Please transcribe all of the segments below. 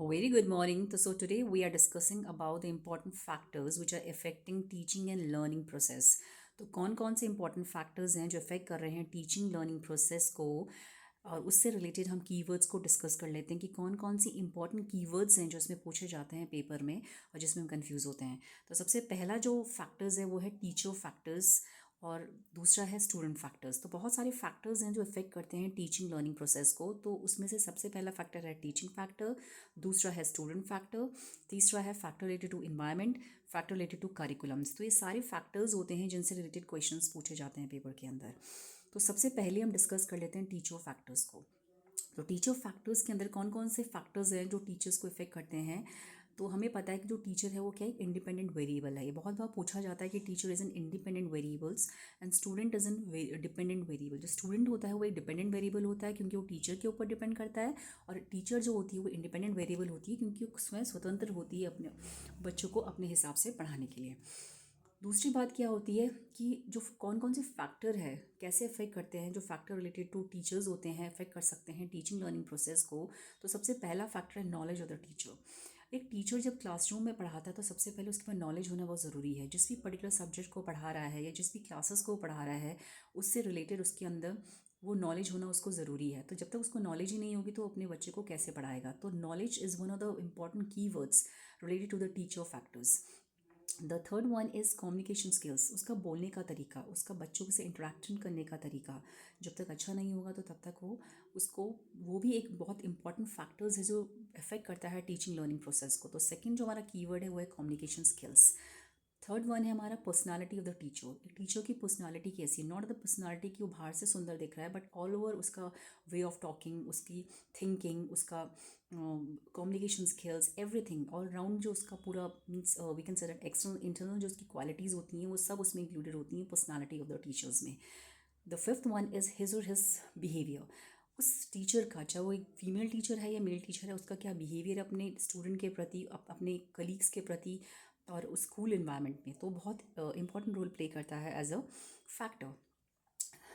A very good morning. So today we are discussing about the important factors which are affecting teaching and learning process. तो कौन कौन से important factors हैं जो affect कर रहे हैं teaching learning process को, और उससे रिलेटेड हम कीवर्ड्स को डिस्कस कर लेते हैं कि कौन कौन सी इंपॉर्टेंट कीवर्ड्स हैं जो इसमें पूछे जाते हैं पेपर में और जिसमें हम कंफ्यूज होते हैं। तो सबसे पहला जो फैक्टर्स है वो है टीचर फैक्टर्स और दूसरा है स्टूडेंट फैक्टर्स। तो बहुत सारे फैक्टर्स हैं जो इफेक्ट करते हैं टीचिंग लर्निंग प्रोसेस को। तो उसमें से सबसे पहला फैक्टर है टीचिंग फैक्टर, दूसरा है स्टूडेंट फैक्टर, तीसरा है factor related to environment, factor related to curriculums. तो ये सारे फैक्टर्स होते हैं जिनसे रिलेटेड क्वेश्चंस पूछे जाते हैं पेपर के अंदर। तो सबसे पहले हम डिस्कस कर लेते हैं टीचर फैक्टर्स को। तो टीचर फैक्टर्स के अंदर कौन कौन से फैक्टर्स हैं जो टीचर्स को इफेक्ट करते हैं। तो हमें पता है कि जो टीचर है वो क्या है, इंडिपेंडेंट वेरिएबल है। ये बहुत बार पूछा जाता है कि teacher is an independent variables and student is an dependent variable. जो स्टूडेंट होता है वो एक डिपेंडेंट वेरिएबल होता है क्योंकि वो टीचर के ऊपर डिपेंड करता है, और टीचर जो होती है वो इंडिपेंडेंट वेरिएबल होती है क्योंकि वो स्वयं स्वतंत्र होती है अपने बच्चों को अपने हिसाब से पढ़ाने के लिए। दूसरी बात क्या होती है कि जो कौन कौन से फैक्टर है कैसे अफेक्ट करते हैं, जो फैक्टर रिलेटेड टू टीचर्स होते हैं अफेक्ट कर सकते हैं टीचिंग लर्निंग प्रोसेस को। तो सबसे पहला फैक्टर है नॉलेज ऑफ द टीचर। एक टीचर जब क्लासरूम में पढ़ाता है तो सबसे पहले उसके पास नॉलेज होना बहुत ज़रूरी है। जिस भी पर्टिकुलर सब्जेक्ट को पढ़ा रहा है या जिस भी क्लासेस को पढ़ा रहा है उससे रिलेटेड उसके अंदर वो नॉलेज होना उसको ज़रूरी है। तो जब तक उसको नॉलेज ही नहीं होगी तो अपने बच्चे को कैसे पढ़ाएगा। तो knowledge is one of the important key words related to the teacher factors. The third one is communication skills. उसका बोलने का तरीका, उसका बच्चों से इंटरेक्शन करने का तरीका जब तक अच्छा नहीं होगा तो तब तक वो भी एक बहुत इंपॉर्टेंट फैक्टर्स है जो इफेक्ट करता है टीचिंग लर्निंग प्रोसेस को। तो सेकंड जो हमारा कीवर्ड है वो है कम्युनिकेशन स्किल्स। थर्ड वन है हमारा पर्सनालिटी ऑफ द टीचर। एक टीचर की पर्सनालिटी कैसी है, नॉट द पर्सनालिटी की वो बाहर से सुंदर दिख रहा है बट ऑल ओवर उसका वे ऑफ टॉकिंग, उसकी थिंकिंग, उसका communication skills, everything all round जो उसका पूरा means we can say that external internal जो उसकी क्वालिटीज़ होती हैं वो सब उसमें इंक्लूडेड होती हैं पर्सनालिटी ऑफ द टीचर्स में। The fifth one is his और हिज बिहेवियर। उस टीचर का, चाहे वो एक फीमेल टीचर है या मेल टीचर है, उसका क्या बिहेवियर अपने स्टूडेंट के प्रति, अपने कलीग्स के प्रति और उस स्कूल इन्वायरमेंट में, तो बहुत इंपॉर्टेंट रोल प्ले करता है as a factor.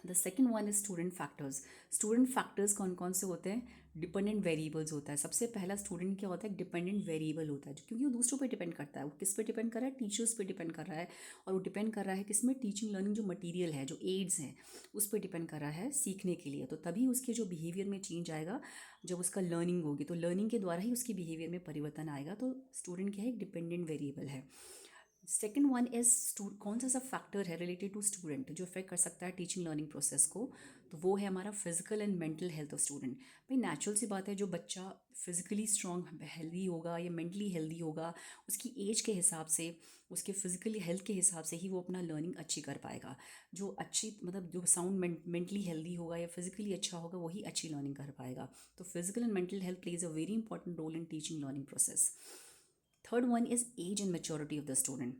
The second one is student factors. Student factors कौन कौन से होते हैं, डिपेंडेंट वेरिएबल्स होता है। सबसे पहला स्टूडेंट क्या होता है, डिपेंडेंट वेरिएबल होता है क्योंकि वो दूसरों पे डिपेंड करता है। वो किस पे डिपेंड कर रहा है, टीचर्स पे डिपेंड कर रहा है। और वो डिपेंड कर रहा है किस में, टीचिंग लर्निंग जो मटेरियल है, जो एड्स हैं, उस पर डिपेंड कर रहा है सीखने के लिए। तो तभी उसके जो बिहेवियर में चेंज आएगा जब उसका लर्निंग होगी। तो लर्निंग के द्वारा ही उसकी बिहेवियर में परिवर्तन आएगा। तो स्टूडेंट क्या है, एक डिपेंडेंट वेरिएबल है। सेकेंड वन इज कौन सा फैक्टर है रिलेटेड टू स्टूडेंट जो इफेक्ट कर सकता है टीचिंग लर्निंग प्रोसेस को। तो वो है हमारा physical and mental health of student. भाई नेचुरल सी बात है, जो बच्चा फिजिकली स्ट्रॉन्ग हेल्दी होगा या मेंटली हेल्दी होगा, उसकी एज के हिसाब से, उसके फिजिकली हेल्थ के हिसाब से ही वो अपना लर्निंग अच्छी कर पाएगा। जो अच्छी मतलब जो साउंड मेंटली हेल्दी होगा या फिजिकली अच्छा होगा वही अच्छी लर्निंग कर पाएगा। तो physical and mental health plays a very important role in teaching learning process. Third one is age and maturity of the student.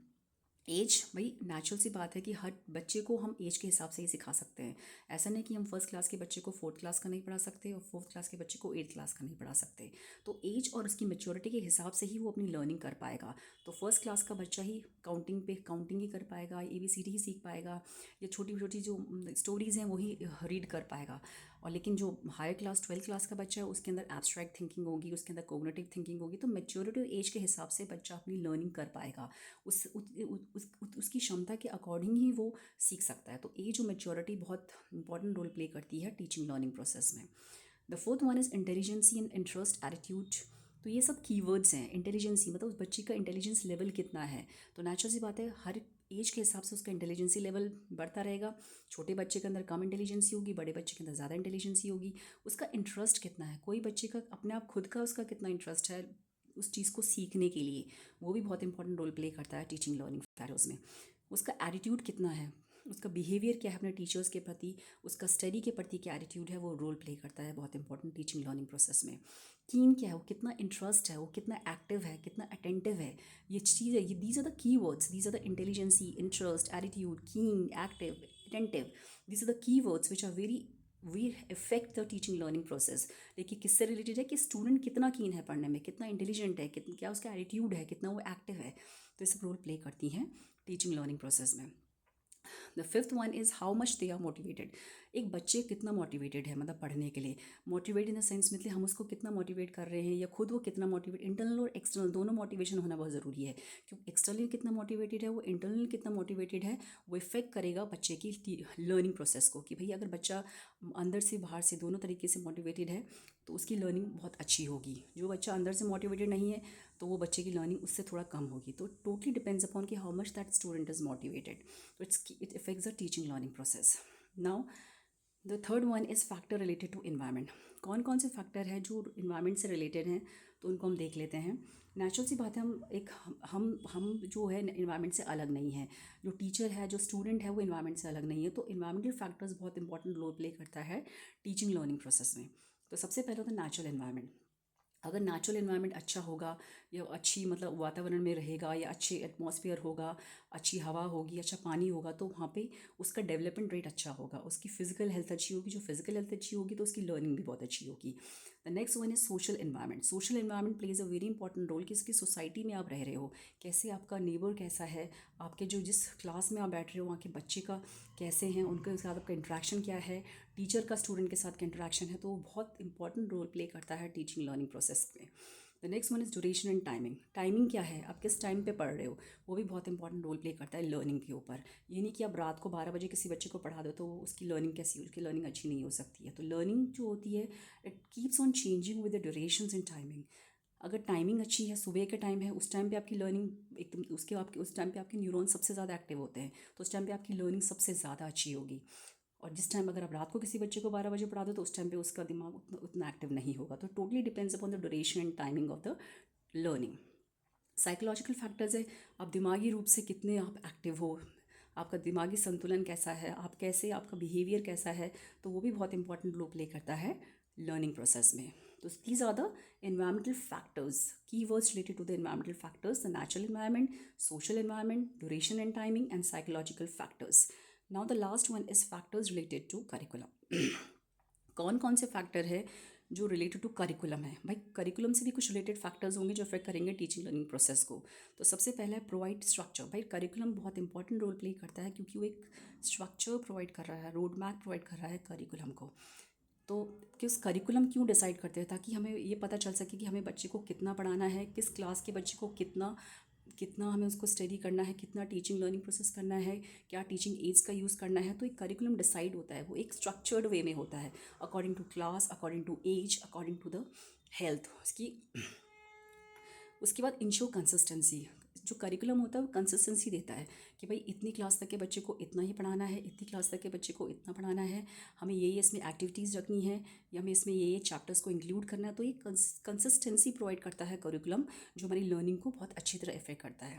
Age, भाई नेचुरल सी बात है कि हर बच्चे को हम एज के हिसाब से ही सिखा सकते हैं। ऐसा नहीं कि हम फर्स्ट क्लास के बच्चे को फोर्थ क्लास का नहीं पढ़ा सकते और फोर्थ क्लास के बच्चे को एट्थ क्लास का नहीं पढ़ा सकते। तो एज और उसकी मेच्योरिटी के हिसाब से ही वो अपनी लर्निंग कर पाएगा। तो फर्स्ट क्लास का बच्चा ही काउंटिंग ही कर पाएगा, ABCD ही सीख पाएगा, या छोटी छोटी जो स्टोरीज़ हैं वही रीड कर पाएगा। और लेकिन जो हायर क्लास 12th क्लास का बच्चा है उसके अंदर एब्स्ट्रैक्ट थिंकिंग होगी, उसके अंदर कोग्निटिव थिंकिंग होगी। तो मेच्योरिटी एज के हिसाब से बच्चा अपनी लर्निंग कर पाएगा। उसकी क्षमता के अकॉर्डिंग ही वो सीख सकता है। तो एज और मेच्योरिटी बहुत इंपॉर्टेंट रोल प्ले करती है टीचिंग लर्निंग प्रोसेस में। The fourth one is intelligence and interest attitude. तो ये सब कीवर्ड्स हैं। इंटेलिजेंसी मतलब उस बच्चे का इंटेलिजेंस लेवल कितना है। तो नेचुरल सी बात है, हर एज के हिसाब से उसका इंटेलिजेंसी लेवल बढ़ता रहेगा। छोटे बच्चे के अंदर कम इंटेलिजेंसी होगी, बड़े बच्चे के अंदर ज़्यादा इंटेलिजेंसी होगी। उसका इंटरेस्ट कितना है, कोई बच्चे का अपने आप खुद का उसका कितना इंटरेस्ट है उस चीज़ को सीखने के लिए, वो भी बहुत इंपॉर्टेंट रोल प्ले करता है टीचिंग लर्निंग फैक्टर्स में। उसका एटीट्यूड कितना है, उसका बिहेवियर क्या है अपने टीचर्स के प्रति, उसका स्टडी के प्रति क्या एटीट्यूड है, वो रोल प्ले करता है बहुत इंपॉर्टेंट टीचिंग लर्निंग प्रोसेस में। कीन क्या है, वो कितना इंटरेस्ट है, वो कितना एक्टिव है, कितना अटेंटिव है। ये चीज़ है, ये these are the key words, these are the intelligence, interest, attitude, keen, active, attentive. These are the key words which are very we effect the teaching learning process. देखिए किससे रिलेटेड है कि स्टूडेंट कितना कीन है पढ़ने में, कितना इंटेलिजेंट है, कितना क्या उसका एटीट्यूड है, कितना वो एक्टिव है। तो ये सब रोल प्ले करती हैं टीचिंग लर्निंग प्रोसेस में। The fifth one is how much they are motivated. एक बच्चे कितना मोटिवेटेड है मतलब पढ़ने के लिए, मोटिवेट इन द सेंस मतलब हम उसको कितना मोटिवेट कर रहे हैं या खुद वो कितना मोटिवेट, इंटरनल और एक्सटर्नल दोनों मोटिवेशन होना बहुत ज़रूरी है। क्योंकि एक्सटर्नली कितना मोटिवेटेड है वो, इंटरनल कितना मोटिवेटेड है वो इफेक्ट करेगा बच्चे की लर्निंग प्रोसेस को। कि भाई अगर बच्चा अंदर से बाहर से दोनों तरीके से मोटिवेटेड है तो उसकी लर्निंग बहुत अच्छी होगी। जो बच्चा अंदर से मोटिवेटेड नहीं है तो वो बच्चे की लर्निंग उससे थोड़ा कम होगी। तो टोटली डिपेंड्स अपॉन कि how much that student is motivated, तो it effects the teaching learning process. Now the third one is factor related to environment. कौन कौन से फैक्टर हैं जो इन्वायरमेंट से रिलेटेड हैं, तो उनको हम देख लेते हैं। नेचुरल सी बात है, हम जो है इन्वायरमेंट से अलग नहीं है। जो टीचर है, जो स्टूडेंट है, वो इन्वायरमेंट से अलग नहीं है। तो इन्वायरमेंटल फैक्टर्स बहुत इंपॉर्टेंट रोल प्ले करता है टीचिंग लर्निंग प्रोसेस में। तो सबसे पहले तो नेचुरल इन्वायरमेंट। अगर नेचुरल इन्वायरमेंट अच्छा होगा या अच्छी मतलब वातावरण में रहेगा या अच्छे एटमॉस्फेयर होगा, अच्छी हवा होगी, अच्छा पानी होगा, तो वहाँ पे उसका डेवलपमेंट रेट अच्छा होगा, उसकी फिजिकल हेल्थ अच्छी होगी। जो फिजिकल हेल्थ अच्छी होगी तो उसकी लर्निंग भी बहुत अच्छी होगी। The next one is social environment. Social environment plays a very important role कि इसकी सोसाइटी में आप रह रहे हो, कैसे आपका नेबर कैसा है, आपके जो जिस क्लास में आप बैठ रहे हो वहाँ के बच्चे का कैसे हैं, उनके साथ आपका इंट्रैक्शन क्या है, टीचर का स्टूडेंट के साथ क्या इंट्रैक्शन है, तो वो बहुत इंपॉर्टेंट रोल प्ले करता है टीचिंग लर्निंग प्रोसेस में। The next one is duration and timing. Timing क्या है, आप किस टाइम पे पढ़ रहे हो, वो भी बहुत इंपॉर्टेंट रोल प्ले करता है लर्निंग के ऊपर। ये नहीं कि आप रात को 12 बजे किसी बच्चे को पढ़ा दो तो उसकी लर्निंग कैसी, उसकी लर्निंग अच्छी नहीं हो सकती है। तो लर्निंग जो होती है it keeps on changing with the durations and timing. अगर टाइमिंग अच्छी है, सुबह का टाइम है, उस टाइम पे आपकी लर्निंग एकदम उसके आपके उस टाइम पे आपके न्यूरॉन सबसे ज़्यादा एक्टिव होते हैं, तो उस टाइम पे आपकी लर्निंग सबसे ज़्यादा अच्छी होगी। और जिस टाइम अगर आप रात को किसी बच्चे को 12 बजे पढ़ा दो तो उस टाइम पे उसका दिमाग उतना एक्टिव नहीं होगा। तो totally depends upon the duration and timing of the learning. Psychological factors है, आप दिमागी रूप से कितने आप एक्टिव हो, आपका दिमागी संतुलन कैसा है, आप कैसे, आपका बिहेवियर कैसा है, तो वो भी बहुत इंपॉर्टेंट रोल प्ले करता है लर्निंग प्रोसेस में। तो these are the environmental factors, keywords related to the environmental factors: the natural environment, social environment, duration and timing, and psychological factors. Now the last one is factors related to curriculum. कौन कौन से factor है जो related to curriculum है। भाई curriculum से भी कुछ रिलेटेड फैक्टर्स होंगे जो अफेक्ट करेंगे टीचिंग लर्निंग प्रोसेस को। तो सबसे पहला है प्रोवाइड स्ट्रक्चर। भाई करिकुलम बहुत इंपॉर्टेंट रोल प्ले करता है क्योंकि वो एक स्ट्रक्चर प्रोवाइड कर रहा है, रोड मैप प्रोवाइड कर रहा है करिकुलम को। तो किस करिकुलम क्यों डिसाइड करते हैं, ताकि हमें ये पता चल सके कि हमें बच्चे को कितना पढ़ाना है, किस क्लास के बच्चे को कितना कितना हमें उसको स्टडी करना है, कितना टीचिंग लर्निंग प्रोसेस करना है, क्या टीचिंग एड्स का यूज़ करना है। तो एक करिकुलम डिसाइड होता है, वो एक स्ट्रक्चर्ड वे में होता है, according to class, according to age, according to the health उसकी। उसके बाद इंश्योर कंसिस्टेंसी। जो करिकुलम होता है वो कंसिस्टेंसी देता है कि भाई इतनी क्लास तक के बच्चे को इतना ही पढ़ाना है, इतनी क्लास तक के बच्चे को इतना पढ़ाना है, हमें ये इसमें एक्टिविटीज़ रखनी है या हमें इसमें ये चैप्टर्स को इंक्लूड करना है। तो ये कंसिस्टेंसी प्रोवाइड करता है करिकुलम, जो हमारी लर्निंग को बहुत अच्छी तरह इफेक्ट करता है।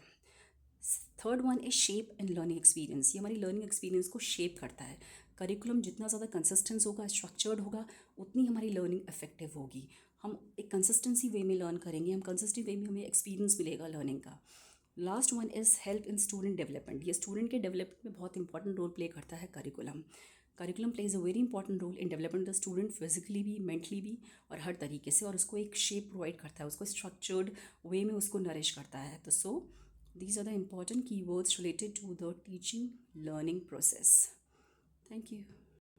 Third one is shape and learning experience. ये हमारी लर्निंग एक्सपीरियंस को शेप करता है। करिकुलम जितना ज़्यादा कंसिस्टेंस होगा, स्ट्रक्चर्ड होगा, उतनी हमारी लर्निंग इफेक्टिव होगी। हम एक कंसिस्टेंसी वे में लर्न करेंगे, हम कंसिस्टेंट वे में हमें एक्सपीरियंस मिलेगा लर्निंग का। Last one is help in student development. ये स्टूडेंट के डेवलपमेंट में बहुत इंपॉर्टेंट रोल प्ले करता है curriculum. Curriculum plays a very important role in development the student physically भी, मेंटली भी और हर तरीके से, और उसको एक शेप प्रोवाइड करता है, उसको स्ट्रक्चर्ड वे में उसको नरिश करता है। तो सो these are the important keywords related to the teaching learning process. Thank you.